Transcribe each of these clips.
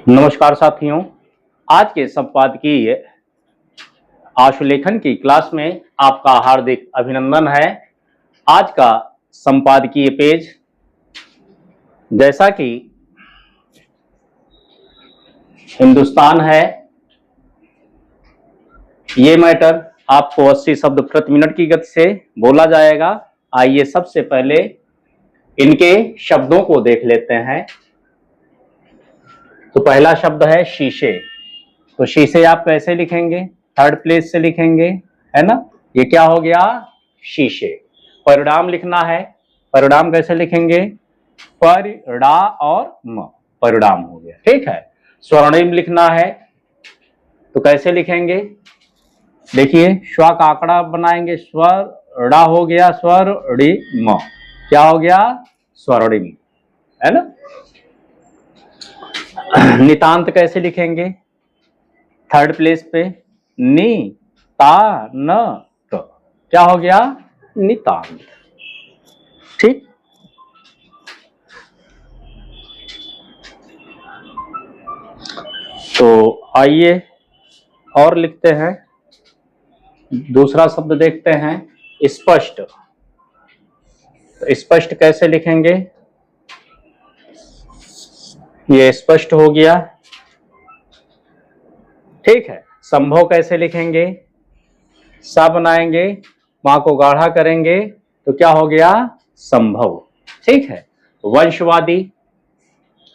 नमस्कार साथियों, आज के संपादकीय आशुलेखन की क्लास में आपका हार्दिक अभिनंदन है। आज का संपादकीय पेज जैसा कि हिंदुस्तान है, ये मैटर आपको 80 शब्द प्रति मिनट की गति से बोला जाएगा। आइए सबसे पहले इनके शब्दों को देख लेते हैं। तो पहला शब्द है शीशे। तो शीशे आप कैसे लिखेंगे? थर्ड प्लेस से लिखेंगे, है ना। ये क्या हो गया? शीशे। परिणाम लिखना है। परिणाम कैसे लिखेंगे? परिणा और म, परिणाम हो गया, ठीक है। स्वर्णिम लिखना है तो कैसे लिखेंगे? देखिए, स्व का आंकड़ा बनाएंगे, स्वर्णा हो गया स्वर्णिम। क्या हो गया? स्वर्णिम, है ना। नितांत कैसे लिखेंगे? थर्ड प्लेस पे नि ता न त, क्या हो गया? नितांत, ठीक। तो आइए और लिखते हैं। दूसरा शब्द देखते हैं, स्पष्ट। तो स्पष्ट कैसे लिखेंगे? ये स्पष्ट हो गया, ठीक है। संभव कैसे लिखेंगे? सा बनाएंगे, मां को गाढ़ा करेंगे तो क्या हो गया? संभव, ठीक है। वंशवादी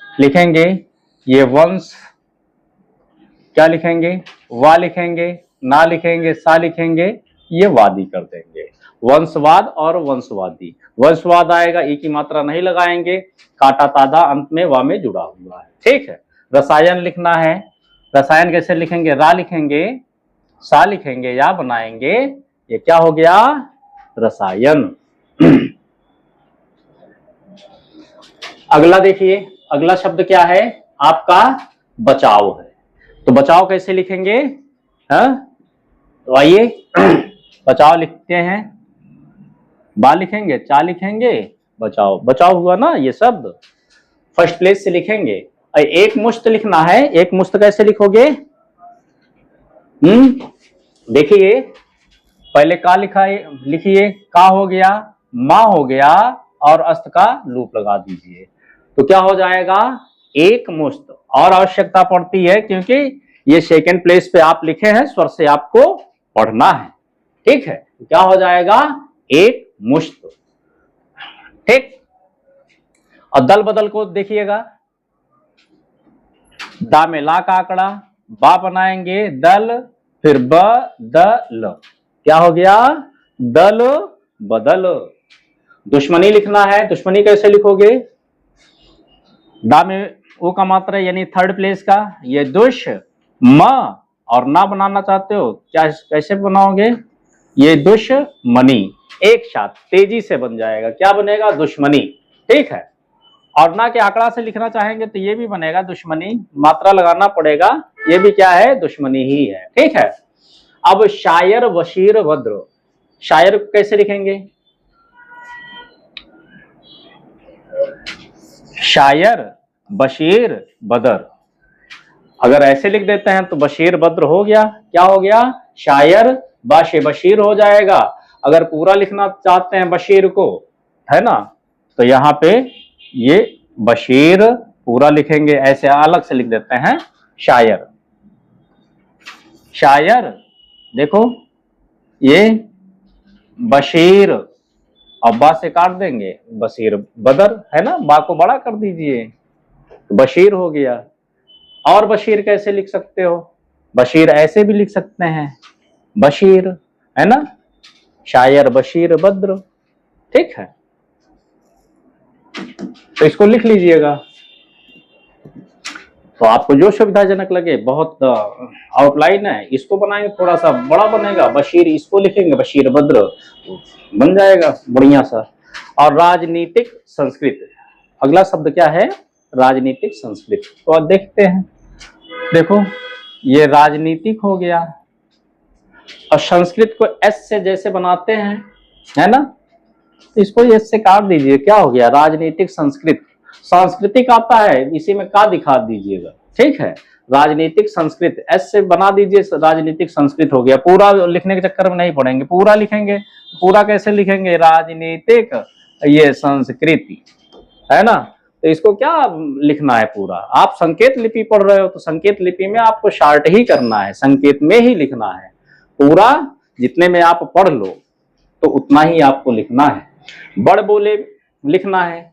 लिखेंगे, ये वंश क्या लिखेंगे? वा लिखेंगे, ना लिखेंगे, सा लिखेंगे, ये वादी कर देंगे। वंशवाद और वंशवादी। वंशवाद आएगा, ई की मात्रा नहीं लगाएंगे, काटा तादा अंत में वा में जुड़ा हुआ है, ठीक है। रसायन लिखना है। रसायन कैसे लिखेंगे? रा लिखेंगे, सा लिखेंगे, या बनाएंगे, ये क्या हो गया? रसायन। अगला देखिए, अगला शब्द क्या है आपका? बचाव है। तो बचाव कैसे लिखेंगे? तो आइए बचाव लिखते हैं। बा लिखेंगे, चा लिखेंगे, बचाव। बचाव हुआ ना ये शब्द, फर्स्ट प्लेस से लिखेंगे। एक मुश्त लिखना है। एक मुश्त कैसे लिखोगे? देखिए, पहले का लिखा लिखिए, का हो गया, मां हो गया, और अस्त का लूप लगा दीजिए तो क्या हो जाएगा? एक मुश्त। और आवश्यकता पड़ती है क्योंकि ये सेकंड प्लेस पे आप लिखे हैं, स्वर से आपको पढ़ना है, ठीक है। तो क्या हो जाएगा? एक मुश्त, ठीक। और दल बदल को देखिएगा, दा में ला का आंकड़ा, बा बनाएंगे, दल, फिर ब द ल, क्या हो गया? दल बदल। दुश्मनी लिखना है। दुश्मनी कैसे लिखोगे? दा में ओ का मात्रा यानी थर्ड प्लेस का, ये दुश म, और ना बनाना चाहते हो क्या, कैसे बनाओगे? ये दुश्मनी, एक साथ तेजी से बन जाएगा, क्या बनेगा? दुश्मनी, ठीक है। और ना के आंकड़ा से लिखना चाहेंगे तो ये भी बनेगा दुश्मनी, मात्रा लगाना पड़ेगा, ये भी क्या है? दुश्मनी ही है, ठीक है। अब शायर, वशीर, भद्र। शायर कैसे लिखेंगे? शायर, बशीर, बदर। अगर ऐसे लिख देते हैं तो बशीर बद्र हो गया, क्या हो गया? शायर बाशे बशीर हो जाएगा। अगर पूरा लिखना चाहते हैं बशीर को, है ना, तो यहाँ पे ये बशीर पूरा लिखेंगे, ऐसे अलग से लिख देते हैं शायर। शायर देखो, ये बशीर, अब्बा से काट देंगे, बशीर बदर, है ना, बा को बड़ा कर दीजिए, बशीर हो गया। और बशीर कैसे लिख सकते हो? बशीर ऐसे भी लिख सकते हैं, बशीर, है ना, शायर बशीर बद्र, ठीक है। तो इसको लिख लीजिएगा, तो आपको जो सुविधाजनक लगे। बहुत आउटलाइन है, इसको बनाएंगे थोड़ा सा बड़ा बनेगा, बशीर, इसको लिखेंगे बशीर बद्र, बन जाएगा बढ़िया सा। और राजनीतिक संस्कृत, अगला शब्द क्या है? राजनीतिक संस्कृत। तो अब देखते हैं, देखो ये राजनीतिक हो गया, और संस्कृत को एस से जैसे बनाते हैं, है ना, इसको एस से काट दीजिए, क्या हो गया? राजनीतिक संस्कृत। सांस्कृतिक आता है, इसी में का दिखा दीजिएगा, ठीक है। राजनीतिक संस्कृत, एस से बना दीजिए, राजनीतिक संस्कृत हो गया। पूरा लिखने के चक्कर में नहीं पड़ेंगे, पूरा लिखेंगे। पूरा कैसे लिखेंगे? राजनीतिक ये संस्कृति, है ना। तो इसको क्या लिखना है पूरा? आप संकेत लिपि पढ़ रहे हो तो संकेत लिपि में आपको शार्ट ही करना है, संकेत में ही लिखना है। पूरा जितने में आप पढ़ लो तो उतना ही आपको लिखना है। बड़ बोले लिखना है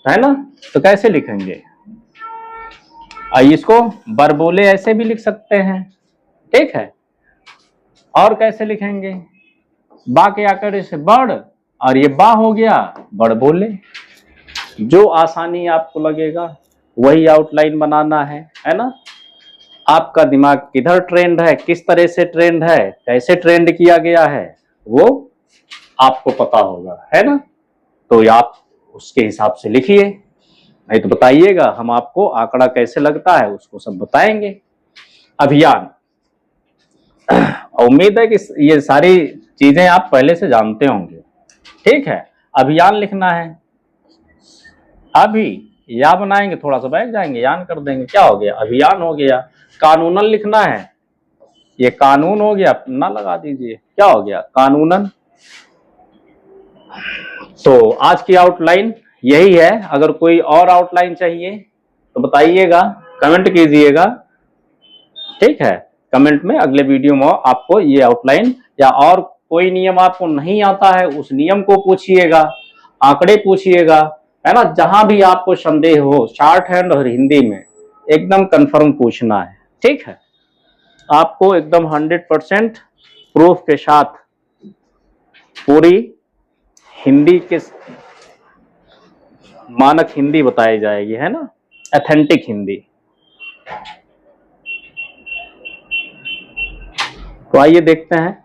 ना। तो कैसे लिखेंगे? इसको बरबोले ऐसे भी लिख सकते हैं, ठीक है। और कैसे लिखेंगे? बा के आकर से बड़, और ये बा हो गया बड़ बोले। जो आसानी आपको लगेगा वही आउटलाइन बनाना है ना। आपका दिमाग किधर ट्रेंड है, किस तरह से ट्रेंड है, कैसे ट्रेंड किया गया है, वो आपको पता होगा, है ना। तो आप उसके हिसाब से लिखिए, नहीं तो बताइएगा, हम आपको आंकड़ा कैसे लगता है उसको सब बताएंगे। अभियान, उम्मीद है कि ये सारी चीजें आप पहले से जानते होंगे, ठीक है। अभियान लिखना है, अभी या बनाएंगे, थोड़ा सा बैठ जाएंगे, यान कर देंगे, क्या हो गया? अभियान हो गया। कानूनन लिखना है, ये कानून हो गया, ना लगा दीजिए, क्या हो गया? कानूनन। तो आज की आउटलाइन यही है। अगर कोई और आउटलाइन चाहिए तो बताइएगा, कमेंट कीजिएगा, ठीक है। कमेंट में अगले वीडियो में आपको ये आउटलाइन, या और कोई नियम आपको नहीं आता है उस नियम को पूछिएगा, आंकड़े पूछिएगा, है ना। जहां भी आपको संदेह हो, शॉर्ट हैंड और हिंदी में एकदम कंफर्म पूछना है, ठीक है। आपको एकदम 100% प्रूफ के साथ पूरी हिंदी के मानक हिंदी बताई जाएगी, है ना, ऑथेंटिक हिंदी। तो आइए देखते हैं।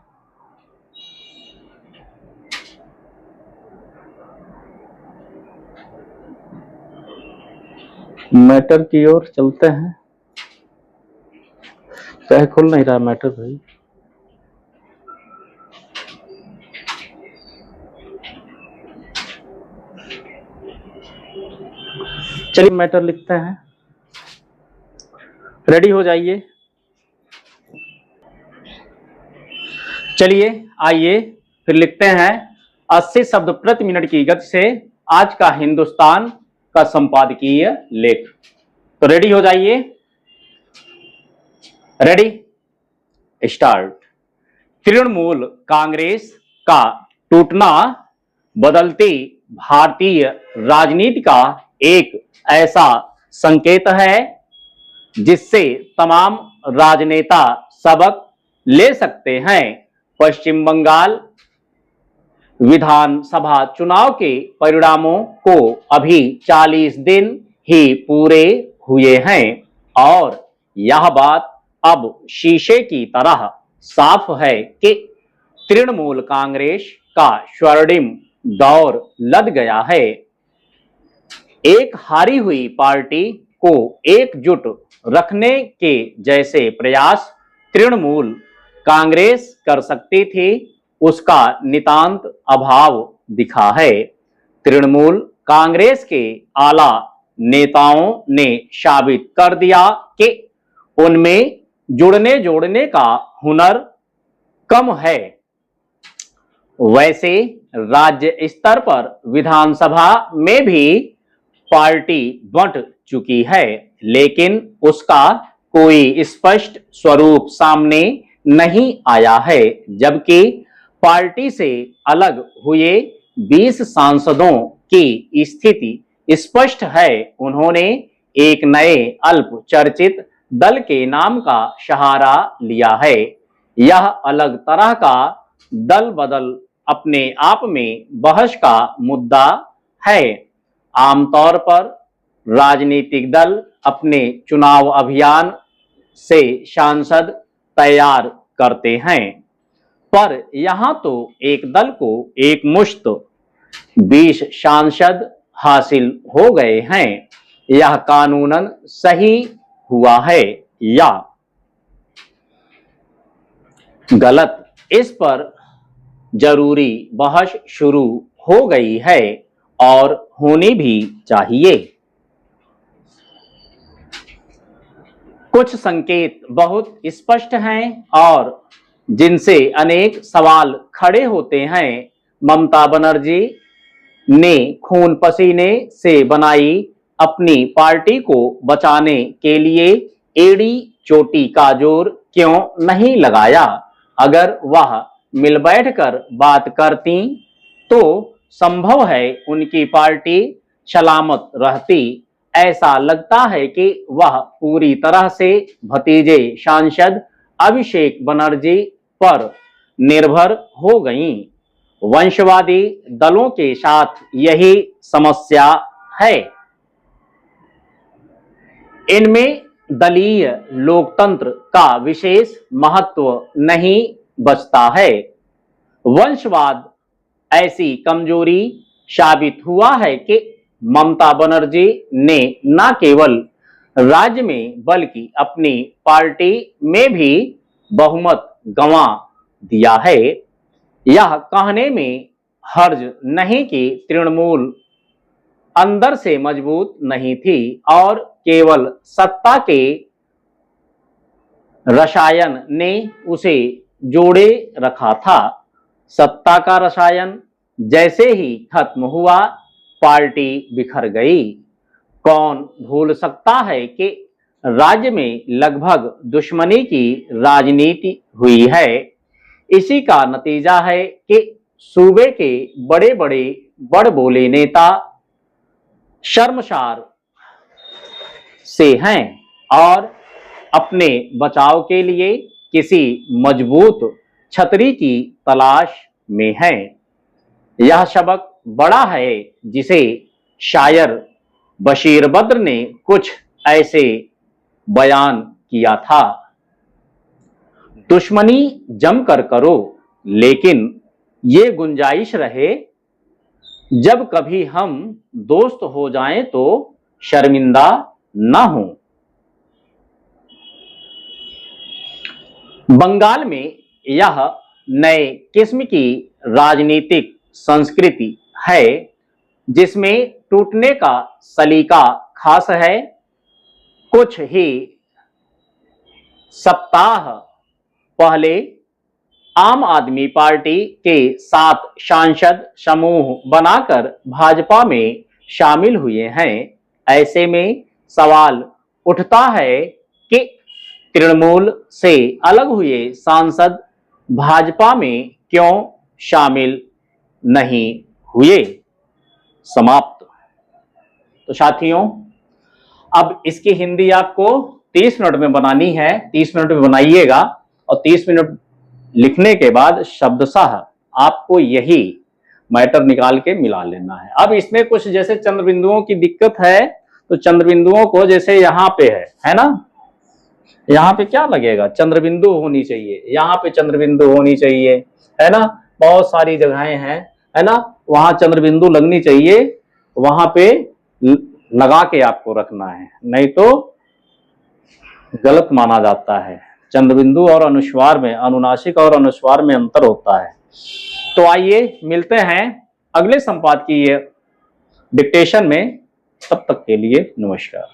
मैटर की ओर चलते हैं। क्या खुल नहीं रहा मैटर भाई? चलिए मैटर लिखते हैं, रेडी हो जाइए। चलिए आइए फिर लिखते हैं 80 शब्द प्रति मिनट की गति से आज का हिंदुस्तान का संपादकीय लेख। तो रेडी हो जाइए, रेडी स्टार्ट। तृणमूल कांग्रेस का टूटना बदलती भारतीय राजनीति का एक ऐसा संकेत है जिससे तमाम राजनेता सबक ले सकते हैं। पश्चिम बंगाल विधानसभा चुनाव के परिणामों को अभी 40 दिन ही पूरे हुए हैं और यह बात अब शीशे की तरह साफ है कि तृणमूल कांग्रेस का स्वर्णिम दौर लद गया है। एक हारी हुई पार्टी को एकजुट रखने के जैसे प्रयास तृणमूल कांग्रेस कर सकती थी, उसका नितांत अभाव दिखा है। तृणमूल कांग्रेस के आला नेताओं ने साबित कर दिया कि उनमें जुड़ने जोड़ने का हुनर कम है। वैसे राज्य स्तर पर विधानसभा में भी पार्टी बंट चुकी है, लेकिन उसका कोई स्पष्ट स्वरूप सामने नहीं आया है। जबकि पार्टी से अलग हुए 20 सांसदों की स्थिति स्पष्ट है। उन्होंने एक नए अल्प चर्चित दल के नाम का सहारा लिया है। यह अलग तरह का दल बदल अपने आप में बहस का मुद्दा है। आमतौर पर राजनीतिक दल अपने चुनाव अभियान से सांसद तैयार करते हैं, पर यहां तो एक दल को एक मुश्त 20 सांसद हासिल हो गए हैं। यह कानूनन सही हुआ है या गलत, इस पर जरूरी बहस शुरू हो गई है और होनी भी चाहिए। कुछ संकेत बहुत स्पष्ट हैं और जिनसे अनेक सवाल खड़े होते हैं। ममता बनर्जी ने खून पसीने से बनाई अपनी पार्टी को बचाने के लिए एड़ी चोटी का जोर क्यों नहीं लगाया? अगर वह मिल बैठकर बात करती तो संभव है उनकी पार्टी सलामत रहती। ऐसा लगता है कि वह पूरी तरह से भतीजे सांसद अभिषेक बनर्जी पर निर्भर हो गईं। वंशवादी दलों के साथ यही समस्या है। इनमें दलीय लोकतंत्र का विशेष महत्व नहीं बचता है। वंशवाद ऐसी कमजोरी साबित हुआ है कि ममता बनर्जी ने न केवल राज्य में बल्कि अपनी पार्टी में भी बहुमत गंवा दिया है। यह कहने में हर्ज नहीं कि तृणमूल अंदर से मजबूत नहीं थी और केवल सत्ता के रसायन ने उसे जोड़े रखा था। सत्ता का रसायन जैसे ही खत्म हुआ, पार्टी बिखर गई। कौन भूल सकता है कि राज्य में लगभग दुश्मनी की राजनीति हुई है। इसी का नतीजा है कि सूबे के बड़े बड़े बड़ बोले नेता शर्मसार से हैं और अपने बचाव के लिए किसी मजबूत छतरी की तलाश में हैं। यह सबक बड़ा है जिसे शायर बशीर बद्र ने कुछ ऐसे बयान किया था। दुश्मनी जमकर करो, लेकिन ये गुंजाइश रहे जब कभी हम दोस्त हो जाएं तो शर्मिंदा न हो। बंगाल में यह नए किस्म की राजनीतिक संस्कृति है जिसमें टूटने का सलीका खास है। कुछ ही सप्ताह पहले आम आदमी पार्टी के 7 सांसद समूह बनाकर भाजपा में शामिल हुए हैं। ऐसे में सवाल उठता है कि तृणमूल से अलग हुए सांसद भाजपा में क्यों शामिल नहीं हुए। समाप्त। तो साथियों, अब इसकी हिंदी आपको 30 मिनट में बनानी है। 30 मिनट में बनाइएगा और 30 मिनट लिखने के बाद शब्दशः आपको यही मैटर निकाल के मिला लेना है। अब इसमें कुछ जैसे चंद्र बिंदुओं की दिक्कत है, तो चंद्र बिंदुओं को जैसे यहाँ पे है ना, यहाँ पे क्या लगेगा, चंद्र बिंदु होनी चाहिए, यहाँ पे चंद्र बिंदु होनी चाहिए, है ना। बहुत सारी जगहें हैं, है ना, वहां चंद्र बिंदु लगनी चाहिए, वहां पे लगा के आपको रखना है, नहीं तो गलत माना जाता है। चंद्र बिंदु और अनुस्वार में, अनुनासिक और अनुस्वार में अंतर होता है। तो आइए मिलते हैं अगले संपादकीय डिक्टेशन में। तब तक के लिए नमस्कार।